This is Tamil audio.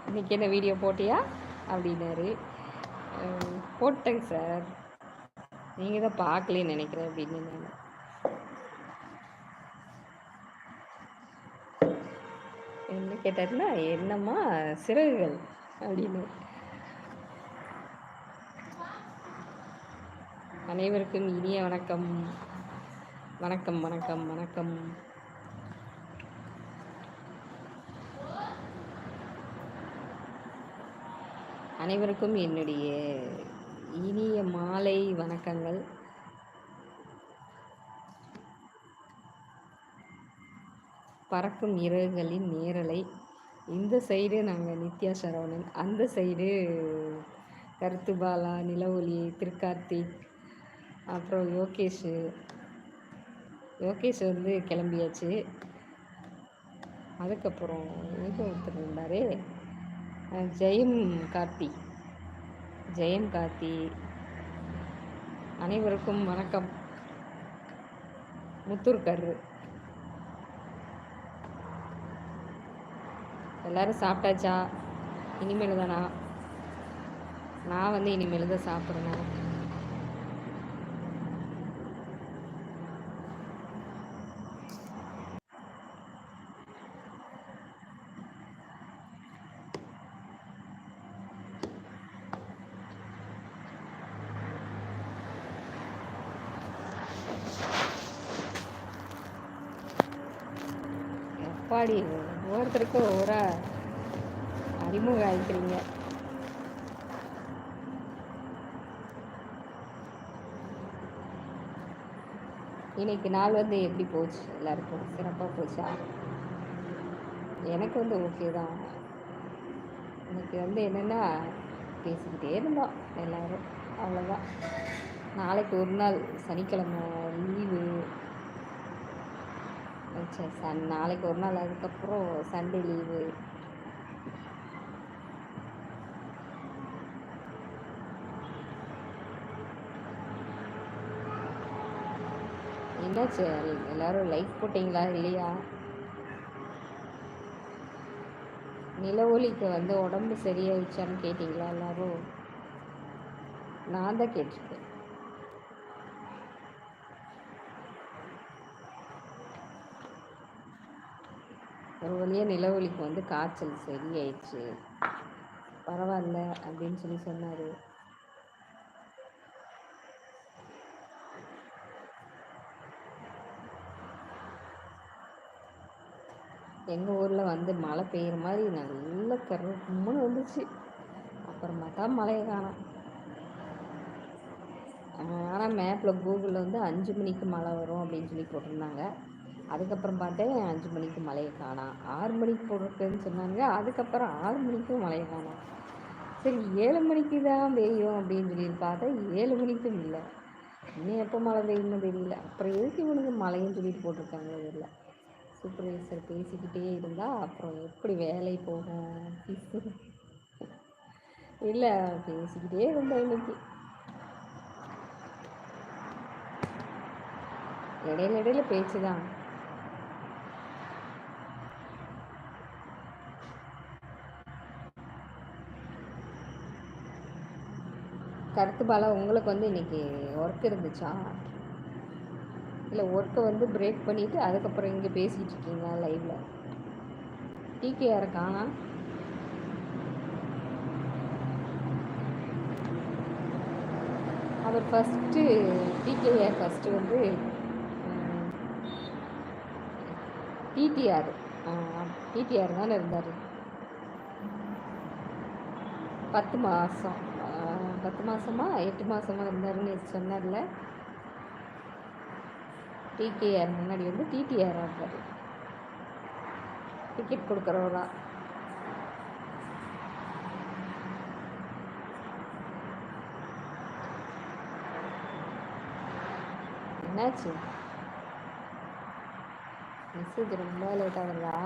இன்றைக்கி என்ன வீடியோ போட்டியா அப்படின்னாரு. போட்டேங்க சார், நீங்கள் தான் பார்க்கலன்னு நினைக்கிறேன் அப்படின்னு. நான் என்ன கேட்டாருன்னா, என்னம்மா சிறகுகள் அப்படின்னு. அனைவருக்கும் இனிய வணக்கம். வணக்கம் வணக்கம் வணக்கம். அனைவருக்கும் என்னுடைய இனிய மாலை வணக்கங்கள். பறக்கும் இறகுகளின் நேரலை. இந்த சைடு நாங்கள் நித்யா சரவணன், அந்த சைடு கருத்துபாலா, நிலவொலி, திருக்கார்த்திக், அப்புறம் யோகேஷ் வந்து கிளம்பியாச்சு. அதுக்கப்புறம் எங்கே ஒருத்தர் இருந்தார், ஜெயம் கார்த்தி. அனைவருக்கும் வணக்கம். முத்தூர்கர் எல்லோரும் சாப்பிட்டாச்சா? இனிமேல் தானா? நான் வந்து இனிமேல் தான் சாப்பிட்றேன். எப்பாடி ஒவ்வொருத்தருக்கும் ஒவ்வொரு அறிமுகம் ஆகிக்கிறீங்க. இன்னைக்கு நாள் வந்து எப்படி போச்சு? எல்லாருக்கும் சிறப்பாக போச்சா? எனக்கு வந்து ஓகே தான். இன்னைக்கு வந்து என்னென்னா, பேசிக்கிட்டே இருந்தோம் எல்லோரும், அவ்வளோதான். நாளைக்கு ஒரு நாள் சனிக்கிழமை லீவு. நாளைக்கு ஒரு நாள், அதுக்கப்புறம் சண்டே லீவு. என்னாச்சு, எல்லோரும் லைக் போட்டிங்களா இல்லையா? நிலவொலிக்கு வந்து உடம்பு சரியாயிடுச்சான்னு கேட்டிங்களா எல்லோரும்? நான் தான் கேட்டிருக்கேன். ஒரு வழியாக நிலவொலிக்கு வந்து காய்ச்சல் சரியாயிடுச்சு, பரவாயில்ல அப்படின்னு சொல்லி சொன்னார். எங்கள் ஊரில் வந்து மழை பெய்கிற மாதிரி நல்ல கரும்முன்னு வந்துச்சு. அப்புறமா தான் மழையை காணோம். ஆனால் மேப்பில் கூகுளில் வந்து 5 மணிக்கு மழை வரும் அப்படின்னு சொல்லி போட்டிருந்தாங்க. அதுக்கப்புறம் பார்த்தேன் 5 மணிக்கு மழையை காணோம். 6 மணிக்கு போட்டிருக்குன்னு சொன்னாங்க. அதுக்கப்புறம் 6 மணிக்கும் மழையை காணோம். சரி 7 மணிக்கு தான் பெய்யும் அப்படின்னு சொல்லி பார்த்தா 7 மணிக்கும் இல்லை. இன்னும் எப்போ மழை பெய்யும்னு தெரியல. அப்புறம் எதுக்கு இவனுக்கு மழைன்னு சொல்லிட்டு போட்டிருக்காங்க ஊரில். சூப்பர்வைசர் பேசிக்கிட்டே இருந்தால் அப்புறம் எப்படி வேலை போகும்? இல்லை, பேசிக்கிட்டே இருந்தோம் இன்னைக்கு. இடையில பேச்சு தான். கருத்து பாலா, உங்களுக்கு வந்து இன்னைக்கு ஒர்க் இருந்துச்சா? இல்லை, ஒர்க்கை வந்து பிரேக் பண்ணிவிட்டு அதுக்கப்புறம் இங்கே பேசிகிட்டு இருக்கீங்களா லைவில்? டிகேஆர் காணா? அவர் ஃபஸ்ட்டு டிகேஆர் ஃபஸ்ட்டு வந்து டிடிஆர் தானே இருந்தார். 10 மாதமா 8 மாதமாக இருந்தாருன்னு சொன்னார்ல. டிகேஆர் முன்னாடி வந்து டிடிஆர் ஆகிறார். டிக்கெட் கொடுக்குறவரா? என்னாச்சு? மெசேஜ் ரொம்ப லேட்டாக வருதா?